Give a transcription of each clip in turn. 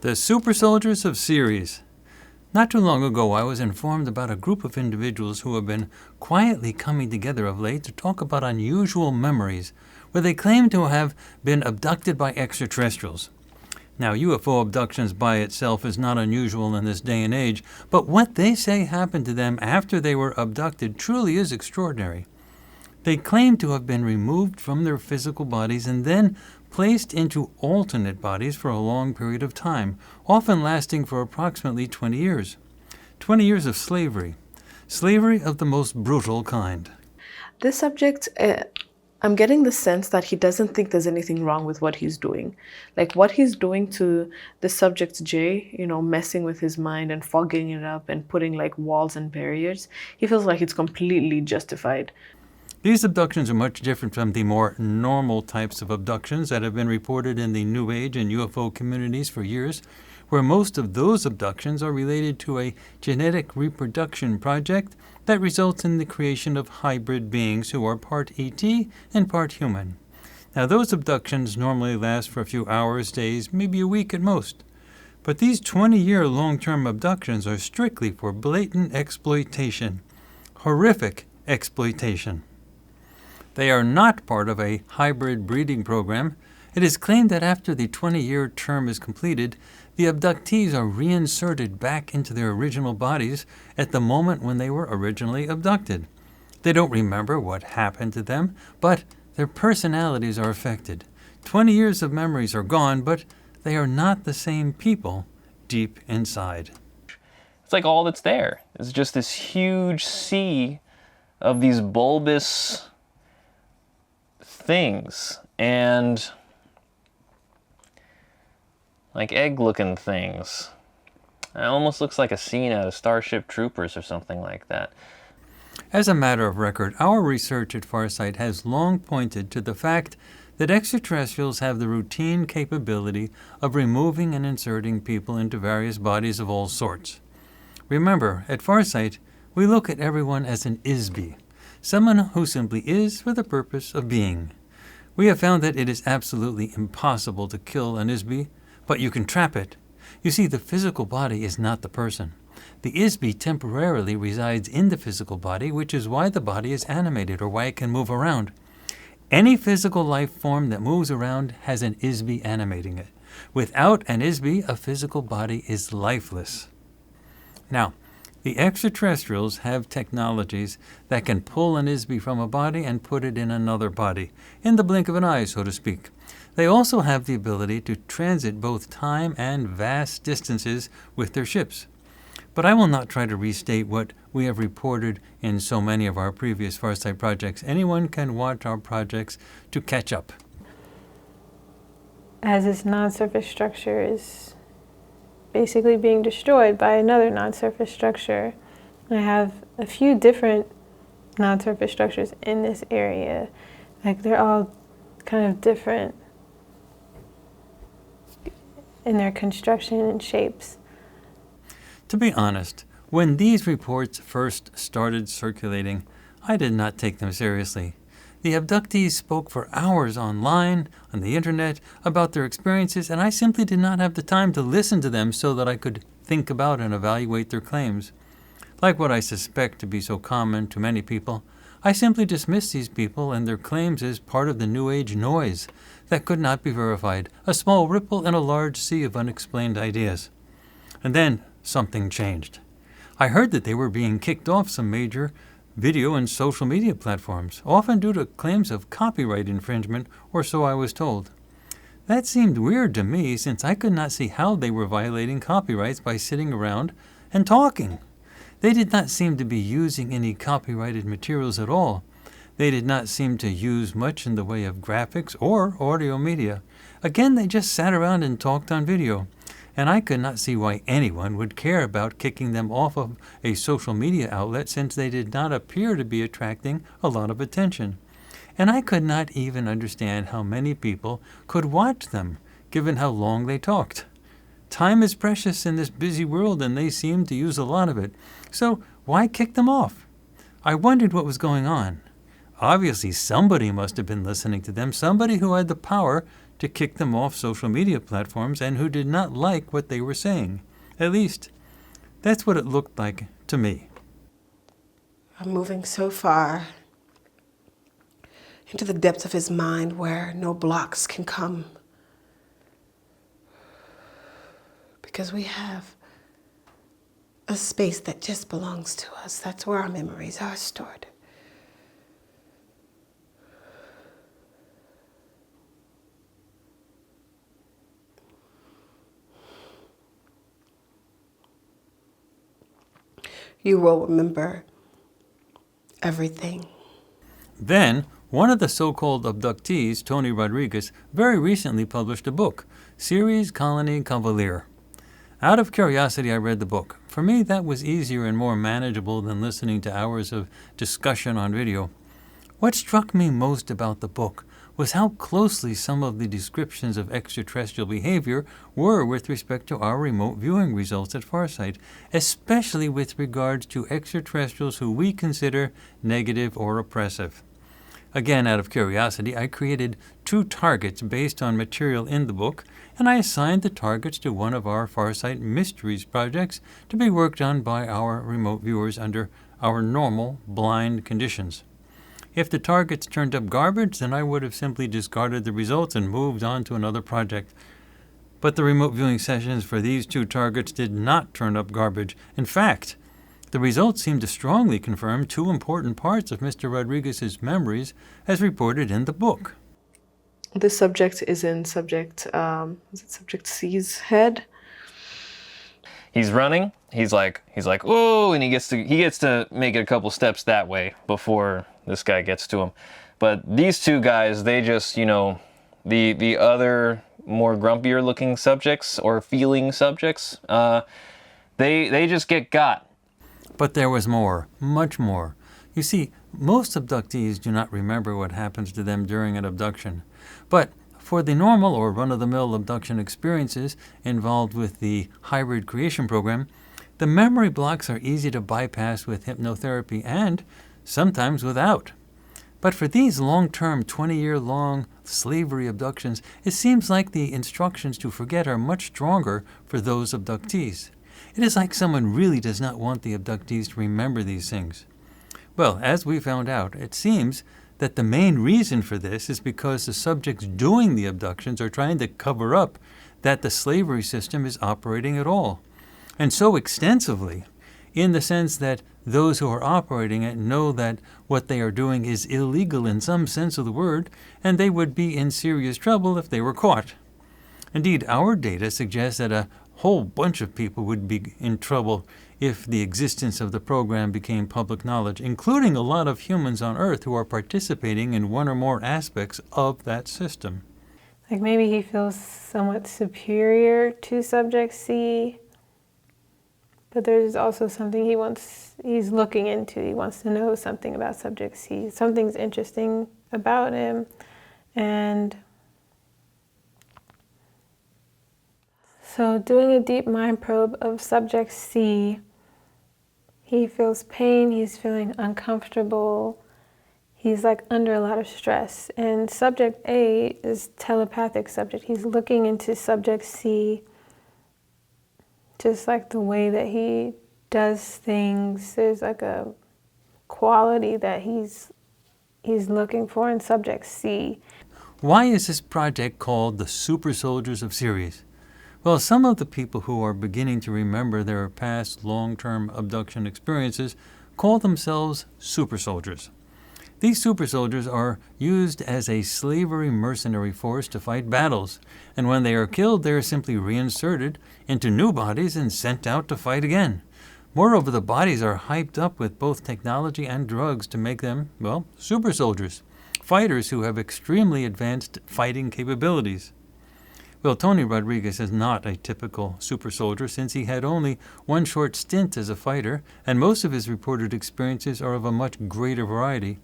The super soldiers of Ceres. Not too long ago, I was informed about a group of individuals who have been quietly coming together of late to talk about unusual memories, where they claim to have been abducted by extraterrestrials. Now, UFO abductions by itself is not unusual in this day and age, but what they say happened to them after they were abducted truly is extraordinary. They claim to have been removed from their physical bodies and then placed into alternate bodies for a long period of time, often lasting for approximately 20 years. 20 years of slavery. Slavery of the most brutal kind. This subject, I'm getting the sense that he doesn't think there's anything wrong with what he's doing. Like what he's doing to the subject J, messing with his mind and fogging it up and putting like walls and barriers, he feels like it's completely justified. These abductions are much different from the more normal types of abductions that have been reported in the New Age and UFO communities for years, where most of those abductions are related to a genetic reproduction project that results in the creation of hybrid beings who are part ET and part human. Now, those abductions normally last for a few hours, days, maybe a week at most. But these 20-year long-term abductions are strictly for blatant exploitation. Horrific exploitation. They are not part of a hybrid breeding program. It is claimed that after the 20-year term is completed, the abductees are reinserted back into their original bodies at the moment when they were originally abducted. They don't remember what happened to them, but their personalities are affected. 20 years of memories are gone, but they are not the same people deep inside. It's like all that's there is just this huge sea of these bulbous things and like egg-looking things. It almost looks like a scene out of Starship Troopers or something like that. As a matter of record, our research at Farsight has long pointed to the fact that extraterrestrials have the routine capability of removing and inserting people into various bodies of all sorts. Remember, at Farsight, we look at everyone as an ISBE, someone who simply is for the purpose of being. We have found that it is absolutely impossible to kill an ISBE, but you can trap it. You see, the physical body is not the person. The ISBE temporarily resides in the physical body, which is why the body is animated or why it can move around. Any physical life form that moves around has an ISBE animating it. Without an ISBE, a physical body is lifeless. Now, the extraterrestrials have technologies that can pull an ISBE from a body and put it in another body, in the blink of an eye, so to speak. They also have the ability to transit both time and vast distances with their ships. But I will not try to restate what we have reported in so many of our previous Farsight projects. Anyone can watch our projects to catch up. As this non-surface structure is basically being destroyed by another non-surface structure. I have a few different non-surface structures in this area. Like they're all kind of different in their construction and shapes. To be honest, when these reports first started circulating, I did not take them seriously. The abductees spoke for hours online, on the internet, about their experiences, and I simply did not have the time to listen to them so that I could think about and evaluate their claims. Like what I suspect to be so common to many people, I simply dismissed these people and their claims as part of the New Age noise that could not be verified, a small ripple in a large sea of unexplained ideas. And then something changed. I heard that they were being kicked off some major video and social media platforms, often due to claims of copyright infringement, or so I was told. That seemed weird to me, since I could not see how they were violating copyrights by sitting around and talking. They did not seem to be using any copyrighted materials at all. They did not seem to use much in the way of graphics or audio media. Again, they just sat around and talked on video. And I could not see why anyone would care about kicking them off of a social media outlet, since they did not appear to be attracting a lot of attention. And I could not even understand how many people could watch them, given how long they talked. Time is precious in this busy world, and they seem to use a lot of it. So why kick them off? I wondered what was going on. Obviously, somebody must have been listening to them, somebody who had the power to kick them off social media platforms and who did not like what they were saying. At least, that's what it looked like to me. I'm moving so far into the depths of his mind where no blocks can come. Because we have a space that just belongs to us. That's where our memories are stored. You will remember everything. Then, one of the so-called abductees, Tony Rodriguez, very recently published a book, Ceres Colony Cavalier. Out of curiosity, I read the book. For me, that was easier and more manageable than listening to hours of discussion on video. What struck me most about the book was how closely some of the descriptions of extraterrestrial behavior were with respect to our remote viewing results at Farsight, especially with regards to extraterrestrials who we consider negative or oppressive. Again, out of curiosity, I created 2 targets based on material in the book, and I assigned the targets to one of our Farsight Mysteries projects to be worked on by our remote viewers under our normal blind conditions. If the targets turned up garbage, then I would have simply discarded the results and moved on to another project. But the remote viewing sessions for these 2 targets did not turn up garbage. In fact, the results seemed to strongly confirm 2 important parts of Mr. Rodriguez's memories as reported in the book. This subject is in subject C's head. He's running. He's like, whoa, and he gets to make it a couple steps that way before this guy gets to him. But these 2 guys, they just, the other more grumpier looking subjects or feeling subjects, they just get got. But there was more, much more. You see, most abductees do not remember what happens to them during an abduction. But for the normal or run-of-the-mill abduction experiences involved with the hybrid creation program, the memory blocks are easy to bypass with hypnotherapy and sometimes without. But for these long-term, 20-year-long slavery abductions, it seems like the instructions to forget are much stronger for those abductees. It is like someone really does not want the abductees to remember these things. Well, as we found out, it seems that the main reason for this is because the subjects doing the abductions are trying to cover up that the slavery system is operating at all. And so extensively, in the sense that those who are operating it know that what they are doing is illegal in some sense of the word, and they would be in serious trouble if they were caught. Indeed, our data suggests that a whole bunch of people would be in trouble if the existence of the program became public knowledge, including a lot of humans on Earth who are participating in one or more aspects of that system. Like maybe he feels somewhat superior to Subject C, but there's also something he's looking into. He wants to know something about Subject C. Something's interesting about him. And so doing a deep mind probe of Subject C, he feels pain, he's feeling uncomfortable, he's like under a lot of stress. And Subject A is telepathic subject. He's looking into Subject C, just like the way that he does things. There's like a quality that he's looking for in Subject C. Why is this project called the Super Soldiers of Ceres? Well, some of the people who are beginning to remember their past long-term abduction experiences call themselves super soldiers. These super soldiers are used as a slavery mercenary force to fight battles, and when they are killed, they are simply reinserted into new bodies and sent out to fight again. Moreover, the bodies are hyped up with both technology and drugs to make them, well, super soldiers, fighters who have extremely advanced fighting capabilities. Well, Tony Rodriguez is not a typical super soldier since he had only one short stint as a fighter, and most of his reported experiences are of a much greater variety.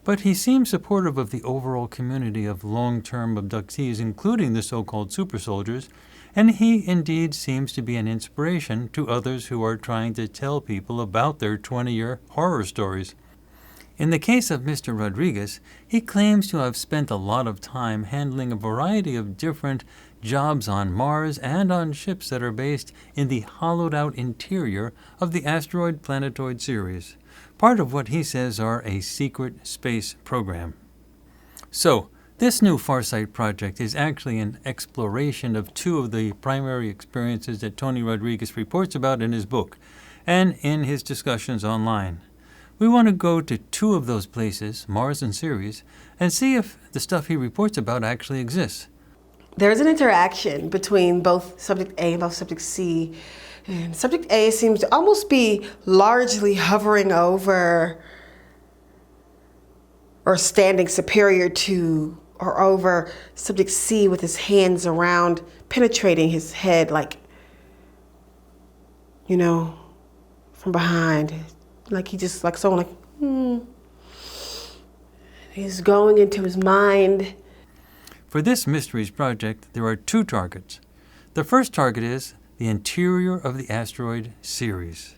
But he seems supportive of the overall community of long-term abductees, including the so-called super soldiers, and he indeed seems to be an inspiration to others who are trying to tell people about their 20-year horror stories. In the case of Mr. Rodriguez, he claims to have spent a lot of time handling a variety of different jobs on Mars and on ships that are based in the hollowed-out interior of the asteroid planetoid Ceres, part of what he says are a secret space program. So, this new Farsight project is actually an exploration of two of the primary experiences that Tony Rodriguez reports about in his book and in his discussions online. We want to go to two of those places, Mars and Ceres, and see if the stuff he reports about actually exists. There's an interaction between both subject A and both subject C. And subject A seems to almost be largely hovering over or standing superior to or over subject C with his hands around, penetrating his head like, from behind. Like he just, like someone He's going into his mind. For this Mysteries project, there are two targets. The first target is the interior of the asteroid Ceres.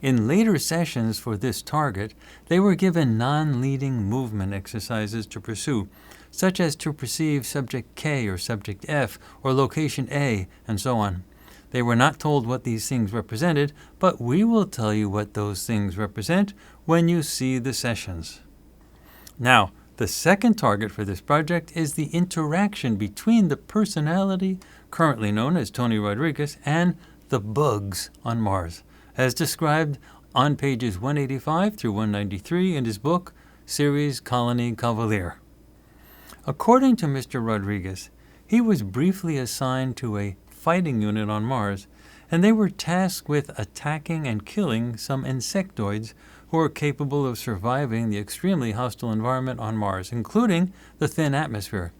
In later sessions for this target, they were given non-leading movement exercises to pursue, such as to perceive subject K or subject F or location A, and so on. They were not told what these things represented, but we will tell you what those things represent when you see the sessions. Now, the second target for this project is the interaction between the personality, currently known as Tony Rodriguez, and the bugs on Mars, as described on pages 185 through 193 in his book, Ceres Colony Cavalier. According to Mr. Rodriguez, he was briefly assigned to a fighting unit on Mars, and they were tasked with attacking and killing some insectoids who are capable of surviving the extremely hostile environment on Mars, including the thin atmosphere.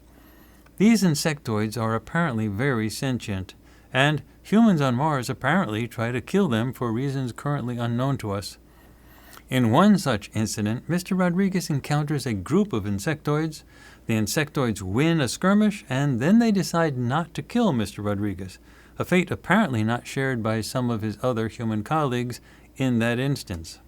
These insectoids are apparently very sentient, and humans on Mars apparently try to kill them for reasons currently unknown to us. In one such incident, Mr. Rodriguez encounters a group of insectoids. The insectoids win a skirmish, and then they decide not to kill Mr. Rodriguez, a fate apparently not shared by some of his other human colleagues in that instance.